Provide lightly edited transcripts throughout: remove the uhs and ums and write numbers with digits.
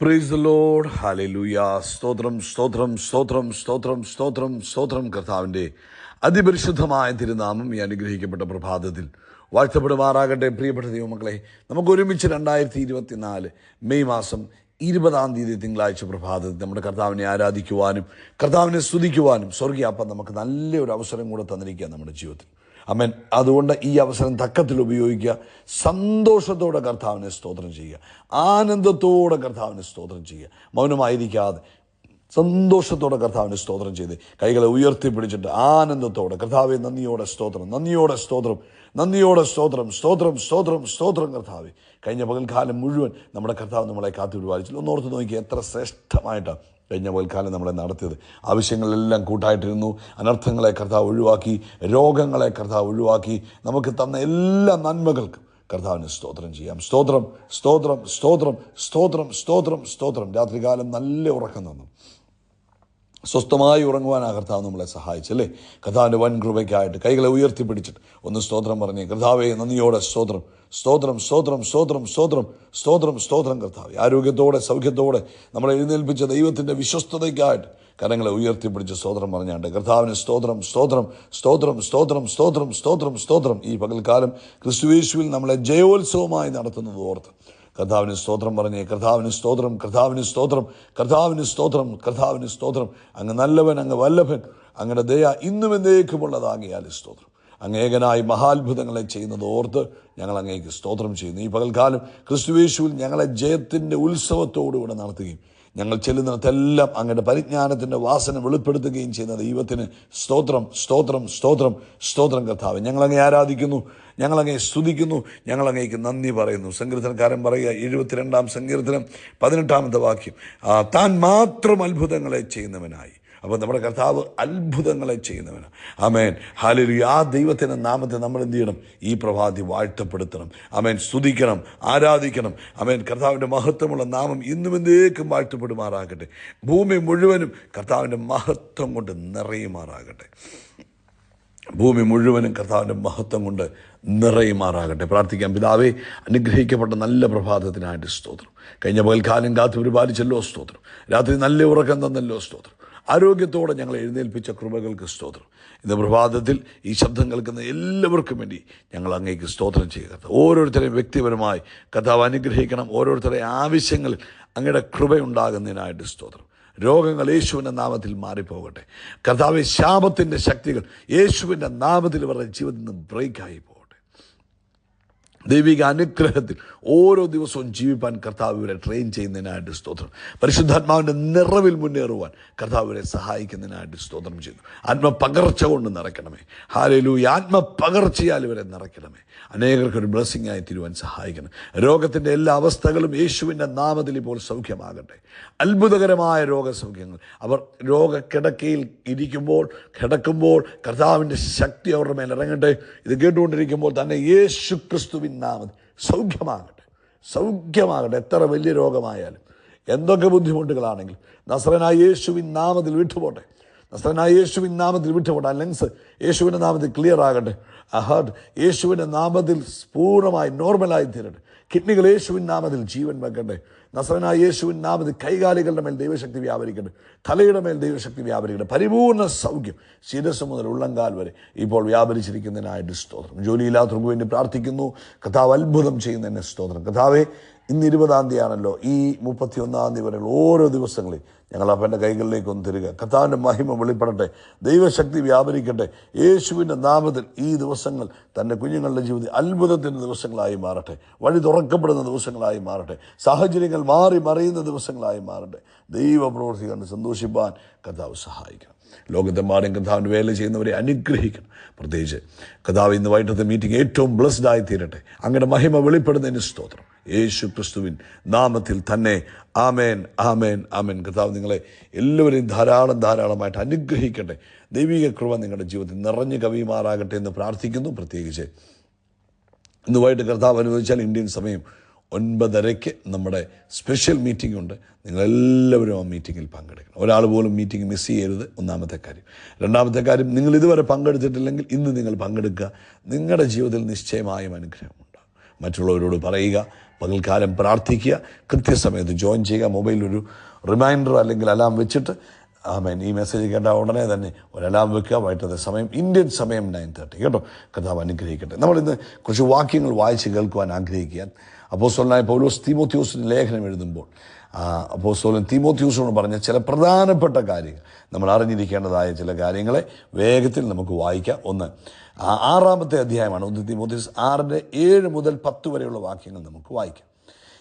Praise the Lord. Hallelujah. സ്തോത്രം സ്തോത്രം സ്തോത്രം സ്തോത്രം സ്തോത്രം സ്തോത്രം. കർത്താവിൻ്റെ അതിപരിശുദ്ധമായ തിരുനാമം ഈ അനുഗ്രഹിക്കപ്പെട്ട പ്രഭാതത്തിൽ വാഴ്ത്തപ്പെടുമാറാകട്ടെ. പ്രിയപ്പെട്ട ദൈവമക്കളെ, നമുക്ക് ഒരുമിച്ച് 2024 മെയ് മാസം 20 തിങ്കളാഴ്ച പ്രഭാതത്തിൽ നമ്മുടെ കർത്താവിനെ ആരാധിക്കുവാനും കർത്താവിനെ സ്തുതിക്കുവാനും സ്വർഗീയ അപ്പം നമുക്ക് നല്ലൊരു അവസരം കൂടെ തന്നിരിക്കുക നമ്മുടെ ജീവിതത്തിൽ. ആമേൻ. അതുകൊണ്ട് ഈ അവസരം തക്കത്തിൽ ഉപയോഗിക്കുക. സന്തോഷത്തോടെ കർത്താവിനെ സ്തോത്രം ചെയ്യുക. ആനന്ദത്തോടെ കർത്താവിനെ സ്തോത്രം ചെയ്യുക. മൗനമായിരിക്കാതെ സന്തോഷത്തോടെ കർത്താവിനെ സ്തോത്രം ചെയ്ത് കൈകളെ ഉയർത്തിപ്പിടിച്ചിട്ട് ആനന്ദത്തോടെ കർത്താവെ നന്ദിയോടെ സ്തോത്രം, നന്ദിയോടെ സ്തോത്രം, നന്ദിയോടെ സ്തോത്രം, സ്തോത്രം സ്തോത്രം സ്തോത്രം. കർത്താവെ, കഴിഞ്ഞ പകൽക്കാലം മുഴുവൻ നമ്മുടെ കർത്താവ് നമ്മളെ കാത്തുപിടിപ്പാലിച്ചു. ഒന്നോർത്ത് നോക്കിയാൽ എത്ര ശ്രേഷ്ഠമായിട്ടാണ് കഴിഞ്ഞ പകൽക്കാലം നമ്മളെ നടത്തിയത്. ആവശ്യങ്ങളെല്ലാം കൂട്ടായിട്ടിരുന്നു. അനർത്ഥങ്ങളെ കർത്താവ് ഒഴിവാക്കി, രോഗങ്ങളെ കർത്താവ് ഒഴിവാക്കി. നമുക്ക് തന്ന എല്ലാ നന്മകൾക്കും കർത്താവിന് സ്തോത്രം ചെയ്യാം. സ്തോത്രം സ്തോത്രം സ്തോത്രം സ്തോത്രം സ്തോത്രം സ്തോത്രം. രാത്രികാലം നല്ല ഉറക്കം തന്നു. സ്വസ്ഥമായി ഉറങ്ങുവാനാണ് കർത്താവ് നമ്മളെ സഹായിച്ചല്ലേ. കർത്താവിൻ്റെ വൻ കൃപയ്ക്കായിട്ട് കൈകളെ ഉയർത്തിപ്പിടിച്ചിട്ട് ഒന്ന് സ്തോത്രം പറഞ്ഞേ. കർത്താവെ നന്ദിയോടെ സ്തോത്രം, സ്തോത്രം സ്തോത്രം സ്തോത്രം സ്തോത്രം സ്തോത്രം സ്തോത്രം. കർത്താവെ, ആരോഗ്യത്തോടെ സൗഖ്യത്തോടെ നമ്മളെ എഴുന്നേൽപ്പിച്ച ദൈവത്തിൻ്റെ വിശ്വസ്തതയ്ക്കായിട്ട് കരങ്ങളെ ഉയർത്തിപ്പിടിച്ച് സ്തോത്രം പറഞ്ഞാണ്ട് കർത്താവിന് സ്തോത്രം സ്തോത്രം സ്തോത്രം സ്തോത്രം സ്തോത്രം സ്തോത്രം സ്തോത്രം. ഈ പകൽക്കാലം ക്രിസ്തുയേശുവിൽ നമ്മളെ ജയോത്സവമായി നടത്തുന്നത് ഓർത്ത് കർത്താവിന് സ്തോത്രം പറഞ്ഞേ. കർത്താവിന് സ്തോത്രം, കർത്താവിന് സ്തോത്രം, കർത്താവിന് സ്തോത്രം, കർത്താവിന് സ്തോത്രം. അങ്ങ് നല്ലവൻ, അങ്ങ് വല്ലഭൻ, അങ്ങയുടെ ദയ ഇന്നും എന്നേക്കുമുള്ളതാകിയാൽ സ്തോത്രം. അങ്ങേകനായി മഹാത്ഭുതങ്ങളെ ചെയ്യുന്നത് ഓർത്ത് ഞങ്ങൾ അങ്ങേക്ക് സ്തോത്രം ചെയ്യുന്നു. ഈ പകൽക്കാലം ക്രിസ്തുയേശുവിൽ ഞങ്ങളെ ജയത്തിൻ്റെ ഉത്സവത്തോടുകൂടെ നടത്തുകയും ഞങ്ങൾ ചെല്ലുന്നിടത്തെല്ലാം അങ്ങയുടെ പരിജ്ഞാനത്തിൻ്റെ വാസന വെളിപ്പെടുത്തുകയും ചെയ്യുന്ന ദൈവത്തിന് സ്തോത്രം സ്തോത്രം സ്തോത്രം സ്തോത്രം. കർത്താവ്, ഞങ്ങളങ്ങേ ആരാധിക്കുന്നു, ഞങ്ങളങ്ങേ സ്തുതിക്കുന്നു, ഞങ്ങളങ്ങേക്ക് നന്ദി പറയുന്നു. സങ്കീർത്തനക്കാരൻ പറയുക, 72 സങ്കീർത്തനം 18 വാക്യം, താൻ മാത്രം അത്ഭുതങ്ങളെ ചെയ്യുന്നവനായി. അപ്പോൾ നമ്മുടെ കർത്താവ് അത്ഭുതങ്ങളെ ചെയ്യുന്നവനാണ്. ആമേൻ. ഹല്ലേലൂയ. ആ ദൈവത്തിൻ്റെ നാമത്തെ നമ്മൾ എന്ത് ചെയ്യണം? ഈ പ്രഭാതി വാഴ്ത്തപ്പെടുത്തണം. ആമേൻ. സ്തുതിക്കണം, ആരാധിക്കണം. ആമേൻ. കർത്താവിൻ്റെ മഹത്വമുള്ള നാമം ഇന്നും എന്നേക്കും വാഴ്ത്തപ്പെടുമാറാകട്ടെ. ഭൂമി മുഴുവനും കർത്താവിൻ്റെ മഹത്വം കൊണ്ട് നിറയുമാറാകട്ടെ. ഭൂമി മുഴുവനും കർത്താവിൻ്റെ മഹത്വം കൊണ്ട് നിറയുമാറാകട്ടെ. പ്രാർത്ഥിക്കാം. പിതാവേ, അനുഗ്രഹിക്കപ്പെട്ട നല്ല പ്രഭാതത്തിനായിട്ട് സ്തോത്രം. കഴിഞ്ഞ പകൽക്കാലം കാത്തു പരിപാലിച്ചല്ലോ സ്തോത്രം. രാത്രി നല്ല ഉറക്കം തന്നല്ലോ സ്തോത്രം. ആരോഗ്യത്തോടെ ഞങ്ങളെ എഴുന്നേൽപ്പിച്ച കൃപകൾക്ക് സ്തോത്രം. ഇന്ന് പ്രഭാതത്തിൽ ഈ ശബ്ദം കേൾക്കുന്ന എല്ലാവർക്കും വേണ്ടി ഞങ്ങൾ അങ്ങേക്ക് സ്തോത്രം ചെയ്യുക. ഓരോരുത്തരെയും വ്യക്തിപരമായി കർത്താവ് അനുഗ്രഹിക്കണം. ഓരോരുത്തരുടെ ആവശ്യങ്ങളിൽ അങ്ങയുടെ കൃപയുണ്ടാകുന്നതിനായിട്ട് സ്തോത്രം. രോഗങ്ങൾ യേശുവിൻ്റെ നാമത്തിൽ മാറിപ്പോകട്ടെ. കർത്താവെ, ശാപത്തിൻ്റെ ശക്തികൾ യേശുവിൻ്റെ നാമത്തിൽ ഇവരുടെ ജീവിതത്തിൽ നിന്ന് ബ്രേക്കായി പോകട്ടെ. ദൈവിക അനുഗ്രഹത്തിൽ ഓരോ ദിവസവും ജീവിപ്പാൻ കർത്താവ് ഇവരെ ട്രെയിൻ ചെയ്യുന്നതിനായിട്ട് സ്തോത്രം. പരിശുദ്ധാത്മാവിൻ്റെ നിറവിൽ മുന്നേറുവാൻ കർത്താവ് ഇവരെ സഹായിക്കുന്നതിനായിട്ട് സ്തോത്രം ചെയ്യുന്നു. ആത്മപകർച്ച കൊണ്ട് നിറയ്ക്കണമേ. ഹല്ലേലൂയ. ആത്മപകർച്ചയാൽ ഇവരെ നിറയ്ക്കണമേ. അനേകർക്കൊരു ബ്ലെസ്സിംഗ് ആയി തീരുവാൻ സഹായിക്കണം. രോഗത്തിൻ്റെ എല്ലാ അവസ്ഥകളും യേശുവിൻ്റെ നാമത്തിൽ ഇപ്പോൾ സൗഖ്യമാകട്ടെ. അത്ഭുതകരമായ രോഗസൗഖ്യങ്ങൾ. അവർ രോഗക്കിടക്കയിൽ കിടക്കുമ്പോൾ കർത്താവിൻ്റെ ശക്തി അവരുടെ മേൽ ഇറങ്ങട്ടെ. ഇത് കേട്ടുകൊണ്ടിരിക്കുമ്പോൾ തന്നെ യേശു ക്രിസ്തുവിൻ നാമത്തിൽ സൗഖ്യമാകട്ടെ, സൗഖ്യമാകട്ടെ. എത്ര വലിയ രോഗമായാലും എന്തൊക്കെ ബുദ്ധിമുട്ടുകളാണെങ്കിലും നസ്രനായ യേശുവിൻ നാമത്തിൽ വിട്ടുപോട്ടെ. നസ്രനായ യേശുവിൻ നാമത്തിൽ വിട്ടുപോട്ടെ. ലങ്സ് യേശുവിൻ്റെ നാമത്തിൽ ക്ലിയർ ആകട്ടെ. ഹാർട്ട് യേശുവിൻ്റെ നാമത്തിൽ പൂർണ്ണമായി നോർമലായി തീരട്ടെ. കിഡ്നികൾ യേശുവിൻ നാമത്തിൽ ജീവൻ വെക്കട്ടെ. നസ്രനായ യേശുവിൻ നാമത്തിൽ കൈകാലുകളുടെ മേൽ ദൈവശക്തി വ്യാപരിക്കട്ടെ. തലയുടെ മേൽ ദൈവശക്തി വ്യാപരിക്കട്ടെ. പരിപൂർണ്ണ സൗഖ്യം ശിരസ് മുതൽ ഉള്ളങ്കാൽ വരെ ഇപ്പോൾ വ്യാപരിച്ചിരിക്കുന്നതിനായിട്ട് സ്തോത്രം. ജോലിയില്ലാത്തവർക്ക് വേണ്ടി പ്രാർത്ഥിക്കുന്നു. കർത്താവ് അത്ഭുതം ചെയ്യുന്നതിന് സ്തോത്രം. കർത്താവെ, ഇന്ന് 20 ആണല്ലോ. ഈ 31 വരെയുള്ള ഓരോ ദിവസങ്ങളിൽ ഞങ്ങൾ അപ്പൻ്റെ കൈകളിലേക്ക് ഒന്ന് തരിക. കർത്താവിൻ്റെ മഹിമ വെളിപ്പെടട്ടെ. ദൈവശക്തി വ്യാപരിക്കട്ടെ. യേശുവിൻ്റെ നാമത്തിൽ ഈ ദിവസങ്ങൾ തൻ്റെ കുഞ്ഞുങ്ങളുടെ ജീവിതത്തിൽ അത്ഭുതത്തിൻ്റെ ദിവസങ്ങളായി മാറട്ടെ. വഴി തുറക്കപ്പെടുന്ന ദിവസങ്ങളായി മാറട്ടെ. സാഹചര്യങ്ങൾ മാറി മറിയുന്ന ദിവസങ്ങളായി മാറട്ടെ. ദൈവപ്രവൃത്തി കണ്ട് സന്തോഷിപ്പാൻ കർത്താവ് സഹായിക്കണം. ലോകത്തെമ്പാടും കർത്താവിൻ്റെ വേല ചെയ്യുന്നവരെ അനുഗ്രഹിക്കണം. പ്രത്യേകിച്ച് കർത്താവ് ഇന്ന് വൈകിട്ടത്തെ മീറ്റിംഗ് ഏറ്റവും ബ്ലെസ്ഡ് ആയി തീരട്ടെ. അങ്ങയുടെ മഹിമ വെളിപ്പെടുന്നതിന് സ്തോത്രം. യേശു ക്രിസ്തുവിൻ നാമത്തിൽ തന്നെ. ആമേൻ, ആമേൻ, ആമേൻ. കർത്താവ് നിങ്ങളെ എല്ലാവരെയും ധാരാളമായിട്ട് അനുഗ്രഹിക്കട്ടെ. ദൈവിക കൃപ നിങ്ങളുടെ ജീവിതത്തിൽ നിറഞ്ഞു കവിയുമാറാകട്ടെ എന്ന് പ്രാർത്ഥിക്കുന്നു. പ്രത്യേകിച്ച് ഇന്ന് വൈകിട്ട് കർത്താവ് അനുവദിച്ചാൽ ഇന്ത്യൻ സമയം 9:30 നമ്മുടെ സ്പെഷ്യൽ മീറ്റിംഗ് ഉണ്ട്. നിങ്ങളെല്ലാവരും ആ മീറ്റിങ്ങിൽ പങ്കെടുക്കണം. ഒരാൾ പോലും മീറ്റിംഗ് മിസ് ചെയ്യരുത്. ഒന്നാമത്തെ കാര്യം. രണ്ടാമത്തെ കാര്യം, നിങ്ങൾ ഇതുവരെ പങ്കെടുത്തിട്ടില്ലെങ്കിൽ ഇന്ന് നിങ്ങൾ പങ്കെടുക്കുക. നിങ്ങളുടെ ജീവിതത്തിൽ നിശ്ചയമായും അനുഗ്രഹമുണ്ടാകും. മറ്റുള്ളവരോട് പറയുക. പകൽക്കാലം പ്രാർത്ഥിക്കുക, കൃത്യസമയത്ത് ജോയിൻ ചെയ്യുക. മൊബൈലൊരു റിമൈൻഡർ അല്ലെങ്കിൽ അലാം വെച്ചിട്ട് ആമേൻ ഈ മെസ്സേജ് കേട്ട ഉടനെ തന്നെ ഒരു അലാം വെക്കുക. വൈകിട്ടത്തെ സമയം ഇന്ത്യൻ സമയം 9:30 കേട്ടോ. കർത്താവ് അനുഗ്രഹിക്കട്ടെ. നമ്മളിന്ന് കുറച്ച് വാക്യങ്ങൾ വായിച്ച് കേൾക്കുവാൻ ആഗ്രഹിക്കുക. അപ്പോസ്തലനായ പൗലോസ് തീമോഥെയോസിന് ലേഖനം എഴുതുമ്പോൾ അപ്പോസ്തലൻ തീമോഥെയോസിനോട് പറഞ്ഞ ചില പ്രധാനപ്പെട്ട കാര്യങ്ങൾ, നമ്മൾ അറിഞ്ഞിരിക്കേണ്ടതായ ചില കാര്യങ്ങളെ വേഗത്തിൽ നമുക്ക് വായിക്കാം. ഒന്ന് 6-ാമത്തെ അധ്യായമാണ്. 1 തീമോഥെയോസ് 6:7 മുതൽ 10 വരെയുള്ള വാക്യങ്ങൾ നമുക്ക് വായിക്കാം.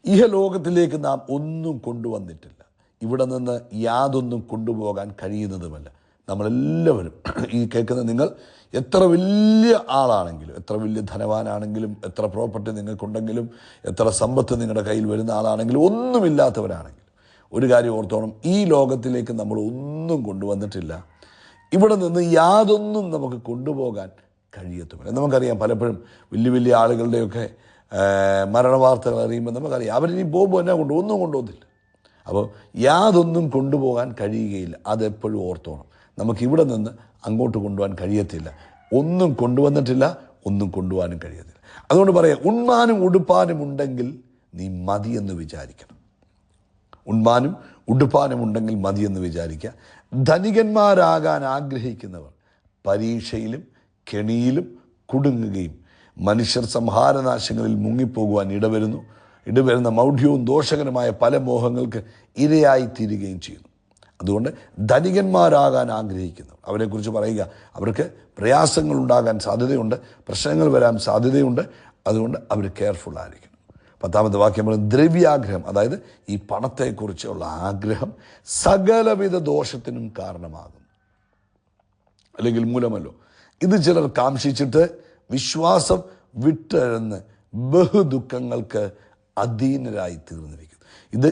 ഇഹലോകത്തിലേക്ക് നാം ഒന്നും കൊണ്ടുവന്നിട്ടില്ല, ഇവിടെ നിന്ന് യാതൊന്നും കൊണ്ടുപോകാൻ കഴിയുന്നതുമല്ല. നമ്മളെല്ലാവരും, ഈ കേൾക്കുന്ന നിങ്ങൾ എത്ര വലിയ ആളാണെങ്കിലും, എത്ര വലിയ ധനവാനാണെങ്കിലും, എത്ര പ്രോപ്പർട്ടി നിങ്ങൾക്കുണ്ടെങ്കിലും, എത്ര സമ്പത്ത് നിങ്ങളുടെ കയ്യിൽ വരുന്ന ആളാണെങ്കിലും, ഒന്നുമില്ലാത്തവരാണെങ്കിലും ഒരു കാര്യം ഓർത്തോണം, ഈ ലോകത്തിലേക്ക് നമ്മൾ ഒന്നും കൊണ്ടുവന്നിട്ടില്ല, ഇവിടെ നിന്ന് യാതൊന്നും നമുക്ക് കൊണ്ടുപോകാൻ കഴിയത്തുമില്ല. നമുക്കറിയാം, പലപ്പോഴും വലിയ വലിയ ആളുകളുടെയൊക്കെ മരണവാർത്തകൾ അറിയുമ്പോൾ നമുക്കറിയാം അവരിനി പോകുമ്പോൾ എന്നാ ഒന്നും കൊണ്ടുപോകുന്നില്ല. അപ്പോൾ യാതൊന്നും കൊണ്ടുപോകാൻ കഴിയുകയില്ല. അതെപ്പോഴും ഓർത്തോണം. നമുക്കിവിടെ നിന്ന് അങ്ങോട്ട് കൊണ്ടുപോകാൻ കഴിയത്തില്ല. ഒന്നും കൊണ്ടുവന്നിട്ടില്ല, ഒന്നും കൊണ്ടുപോകാനും കഴിയത്തില്ല. അതുകൊണ്ട് പറയാം, ഉണ്മാനും ഉടുപ്പാനും ഉണ്ടെങ്കിൽ നീ മതിയെന്ന് വിചാരിക്കണം. ഉണ്മാനും ഉടുപ്പാനും ഉണ്ടെങ്കിൽ മതിയെന്ന് വിചാരിക്കുക. ധനികന്മാരാകാൻ ആഗ്രഹിക്കുന്നവർ പരീക്ഷയിലും കെണിയിലും കുടുങ്ങുകയും മനുഷ്യർ സംഹാരനാശങ്ങളിൽ മുങ്ങിപ്പോകുവാൻ ഇടവരുന്ന മൗഢ്യവും ദോഷകരമായ പല മോഹങ്ങൾക്ക് ഇരയായിത്തീരുകയും ചെയ്യുന്നു. അതുകൊണ്ട് ധനികന്മാരാകാൻ ആഗ്രഹിക്കുന്നവർ, അവരെക്കുറിച്ച് പറയുക, അവർക്ക് പ്രയാസങ്ങൾ ഉണ്ടാകാൻ സാധ്യതയുണ്ട്, പ്രശ്നങ്ങൾ വരാൻ സാധ്യതയുണ്ട്. അതുകൊണ്ട് അവർ കെയർഫുൾ ആയിരിക്കണം. 10-ാമത്തെ വാക്യം പറയുന്നത്, ദ്രവ്യാഗ്രഹം, അതായത് ഈ പണത്തെക്കുറിച്ചുള്ള ആഗ്രഹം സകലവിധ ദോഷത്തിനും കാരണമാകും, അല്ലെങ്കിൽ മൂലമല്ലോ. ഇത് ചിലർ കാംക്ഷിച്ചിട്ട് വിശ്വാസം വിട്ടെഴുന്ന് ബഹുദുഃഖങ്ങൾക്ക് അധീനരായി തീർന്നിരിക്കുന്നു. ഇത്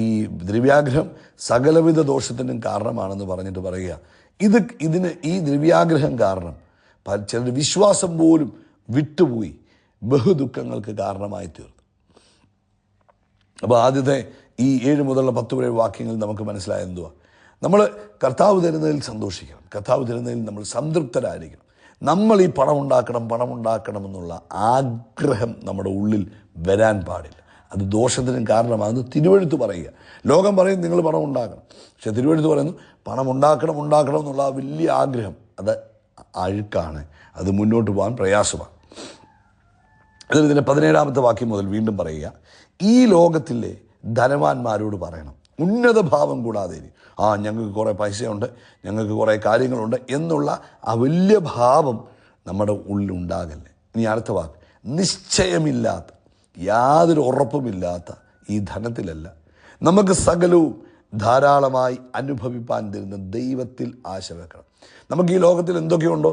ഈ ദ്രവ്യാഗ്രഹം സകലവിധ ദോഷത്തിനും കാരണമാണെന്ന് പറഞ്ഞിട്ട് പറയുക. ഈ ദ്രവ്യാഗ്രഹം കാരണം ചിലർ വിശ്വാസം പോലും വിട്ടുപോയി ബഹുദുഃഖങ്ങൾക്ക് കാരണമായി തീർന്നു. അപ്പോൾ ആദ്യത്തെ ഈ 7 മുതലുള്ള 10 വരെ വാക്യങ്ങൾ നമുക്ക് മനസ്സിലായ എന്തുവാ? നമ്മൾ കർത്താവ് തരുന്നതിൽ സന്തോഷിക്കണം, കർത്താവ് തരുന്നതിൽ നമ്മൾ സംതൃപ്തരായിരിക്കണം. നമ്മൾ ഈ പണം ഉണ്ടാക്കണം എന്നുള്ള ആഗ്രഹം നമ്മുടെ ഉള്ളിൽ വരാൻ പാടില്ല. അത് ദോഷത്തിനും കാരണമാണെന്ന് തിരുവെഴുത്ത് പറയുക. ലോകം പറയും നിങ്ങൾ പണം ഉണ്ടാക്കണം, പക്ഷെ തിരുവെഴുത്ത് പറയുന്നു പണം ഉണ്ടാക്കണം എന്നുള്ള ആ വലിയ ആഗ്രഹം അത് അഴുക്കാണ്, അത് മുന്നോട്ട് പോകാൻ പ്രയാസമാണ്. അതിൽ ഇതിൻ്റെ 17-ാമത്തെ വാക്യം മുതൽ വീണ്ടും പറയുക, ഈ ലോകത്തിലെ ധനവാന്മാരോട് പറയണം, ഉന്നത ഭാവം കൂടാതെ ഞങ്ങൾക്ക് കുറേ പൈസയുണ്ട്, ഞങ്ങൾക്ക് കുറേ കാര്യങ്ങളുണ്ട് എന്നുള്ള ആ വലിയ ഭാവം നമ്മുടെ ഉള്ളിലുണ്ടാകല്ലേ. ഇനി അടുത്ത വാക്ക്, നിശ്ചയമില്ലാത്ത, യാതൊരു ഉറപ്പുമില്ലാത്ത ഈ ധനത്തിലല്ല, നമുക്ക് സകലവും ധാരാളമായി അനുഭവിപ്പാൻ തരുന്ന ദൈവത്തിൽ ആശ വെക്കണം. നമുക്ക് ഈ ലോകത്തിൽ എന്തൊക്കെയുണ്ടോ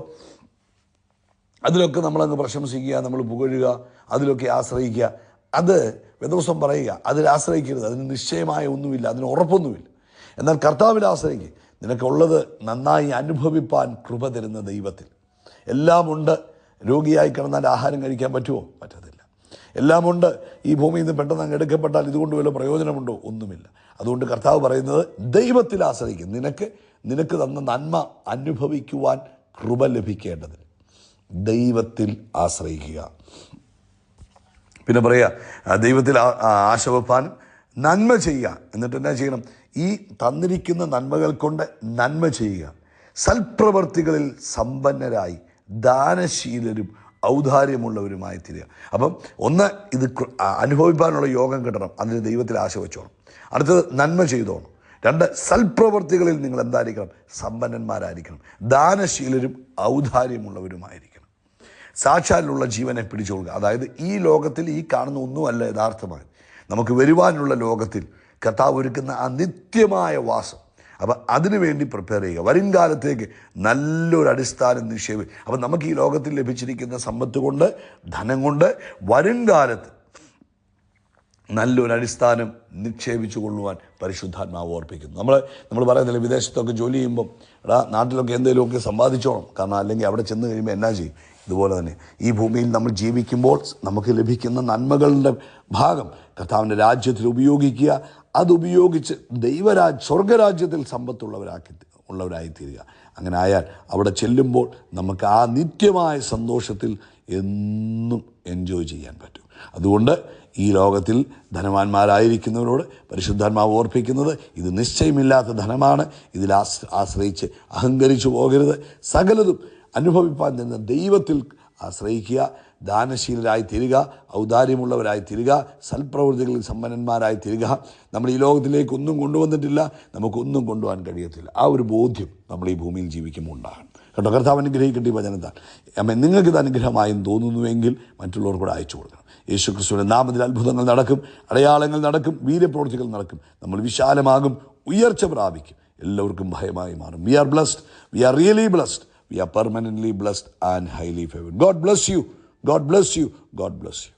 അതിലൊക്കെ നമ്മളങ്ങ് പ്രശംസിക്കുക, നമ്മൾ പുകഴുക, അതിലൊക്കെ ആശ്രയിക്കുക. അത് വേദപുസ്തകം പറയുക, അതിൽ ആശ്രയിക്കരുത്. അതിന് നിശ്ചയമായ ഒന്നുമില്ല, അതിന് ഉറപ്പൊന്നുമില്ല. എന്നാൽ കർത്താവിൽ ആശ്രയിക്കുക. നിനക്കുള്ളത് നന്നായി അനുഭവിപ്പാൻ കൃപ തരുന്ന ദൈവത്തിൽ. എല്ലാമുണ്ട്. രോഗിയായി കിടന്നാൽ ആഹാരം കഴിക്കാൻ പറ്റുമോ? പറ്റത്തില്ല. എല്ലാമുണ്ട്. ഈ ഭൂമിയിൽ നിന്ന് പെട്ടെന്ന് അങ്ങ് എടുക്കപ്പെട്ടാൽ ഇതുകൊണ്ട് വല്ല പ്രയോജനമുണ്ടോ? ഒന്നുമില്ല. അതുകൊണ്ട് കർത്താവ് പറയുന്നത് ദൈവത്തിൽ ആശ്രയിക്കും. നിനക്ക് തന്ന നന്മ അനുഭവിക്കുവാൻ കൃപ ലഭിക്കേണ്ടതിന് ദൈവത്തിൽ ആശ്രയിക്കുക. പിന്നെ പറയുക, ദൈവത്തിൽ ആശ വെപ്പാനും നന്മ ചെയ്യുക. എന്നിട്ട് എന്നാ ചെയ്യണം? ഈ തന്നിരിക്കുന്ന നന്മകൾ കൊണ്ട് നന്മ ചെയ്യുക. സൽപ്രവർത്തികളിൽ സമ്പന്നരായി ദാനശീലരും ഔദാര്യമുള്ളവരുമായി തീരുക. അപ്പം ഒന്ന്, ഇത് അനുഭവിക്കാനുള്ള യോഗം കിട്ടണം, അതിന് ദൈവത്തിൽ ആശ വെച്ചോണം. അടുത്തത് നന്മ ചെയ്തോണം. 2, സൽപ്രവർത്തികളിൽ നിങ്ങൾ എന്തായിരിക്കണം? സമ്പന്നന്മാരായിരിക്കണം. ദാനശീലരും ഔദാര്യമുള്ളവരുമായിരിക്കണം. സാക്ഷാലുള്ള ജീവനെ പിടിച്ചുകൊള്ളുക. അതായത് ഈ ലോകത്തിൽ ഈ കാണുന്ന ഒന്നുമല്ല യഥാർത്ഥമായി നമുക്ക് വരുവാനുള്ള ലോകത്തിൽ കർത്താവ് ഒരുക്കുന്ന ആ നിത്യമായ വാസം. അപ്പം അതിനു വേണ്ടി പ്രിപ്പയർ ചെയ്യുക. വരും കാലത്തേക്ക് നല്ലൊരു അടിസ്ഥാനം നിക്ഷേപിക്കുക. അപ്പം നമുക്ക് ഈ ലോകത്തിൽ ലഭിച്ചിരിക്കുന്ന സമ്പത്ത് കൊണ്ട്, ധനം കൊണ്ട് വരും കാലത്ത് നല്ലൊരു അടിസ്ഥാനം നിക്ഷേപിച്ചു കൊള്ളുവാൻ പരിശുദ്ധാത്മാവ് ഓർപ്പിക്കുന്നു. നമ്മൾ പറയുന്നില്ല, വിദേശത്തൊക്കെ ജോലി ചെയ്യുമ്പം നാട്ടിലൊക്കെ എന്തെങ്കിലുമൊക്കെ സമ്പാദിച്ചോണം, കാരണം അല്ലെങ്കിൽ അവിടെ ചെന്ന് കഴിയുമ്പോൾ എന്നാ ചെയ്യും? ഇതുപോലെ തന്നെ ഈ ഭൂമിയിൽ നമ്മൾ ജീവിക്കുമ്പോൾ നമുക്ക് ലഭിക്കുന്ന നന്മകളുടെ ഭാഗം കർത്താവിൻ്റെ രാജ്യത്തിൽ ഉപയോഗിക്കുക. അതുപയോഗിച്ച് സ്വർഗരാജ്യത്തിൽ സമ്പത്തുള്ളവരായി തീരുക. അങ്ങനെ ആയാൽ അവിടെ ചെല്ലുമ്പോൾ നമുക്ക് ആ നിത്യമായ സന്തോഷത്തിൽ എന്നും എൻജോയ് ചെയ്യാൻ പറ്റും. അതുകൊണ്ട് ഈ ലോകത്തിൽ ധനവാന്മാരായിരിക്കുന്നവരോട് പരിശുദ്ധാത്മാവ് ഓർപ്പിക്കുന്നത്, ഇത് നിശ്ചയമില്ലാത്ത ധനമാണ്. ഇതിൽ ആശ്രയിച്ച് അഹങ്കരിച്ചു പോകരുത്. സകലതും അനുഭവിപ്പാൻ നിന്ന് ദൈവത്തിൽ ആശ്രയിക്കുക. ദാനശീലരായി തീരുക, ഔദാര്യമുള്ളവരായി തീരുക, സൽപ്രവൃത്തികളിൽ സമ്പന്നന്മാരായി തീരുക. നമ്മൾ ഈ ലോകത്തിലേക്ക് ഒന്നും കൊണ്ടുവന്നിട്ടില്ല, നമുക്കൊന്നും കൊണ്ടുപോകാൻ കഴിയത്തില്ല. ആ ഒരു ബോധ്യം നമ്മൾ ഈ ഭൂമിയിൽ ജീവിക്കുമ്പോൾ ഉണ്ടാകണം കേട്ടോ. കർത്താവ് അനുഗ്രഹിക്കട്ടെ ഈ വചനത്താൽ. നിങ്ങൾക്കിത് അനുഗ്രഹമായും തോന്നുന്നുവെങ്കിൽ മറ്റുള്ളവർക്കൂടെ അയച്ചു കൊടുക്കണം. യേശു ക്രിസ്തുവിൻ്റെ നാമത്തിൽ അത്ഭുതങ്ങൾ നടക്കും, അടയാളങ്ങൾ നടക്കും, വീര്യപ്രവൃത്തികൾ നടക്കും. നമ്മൾ വിശാലമാകും, ഉയർച്ച പ്രാപിക്കും, എല്ലാവർക്കും ഭയമായി മാറും. We are blessed, we are really blessed, we are permanently blessed and highly favored. God bless you. God bless you. God bless you.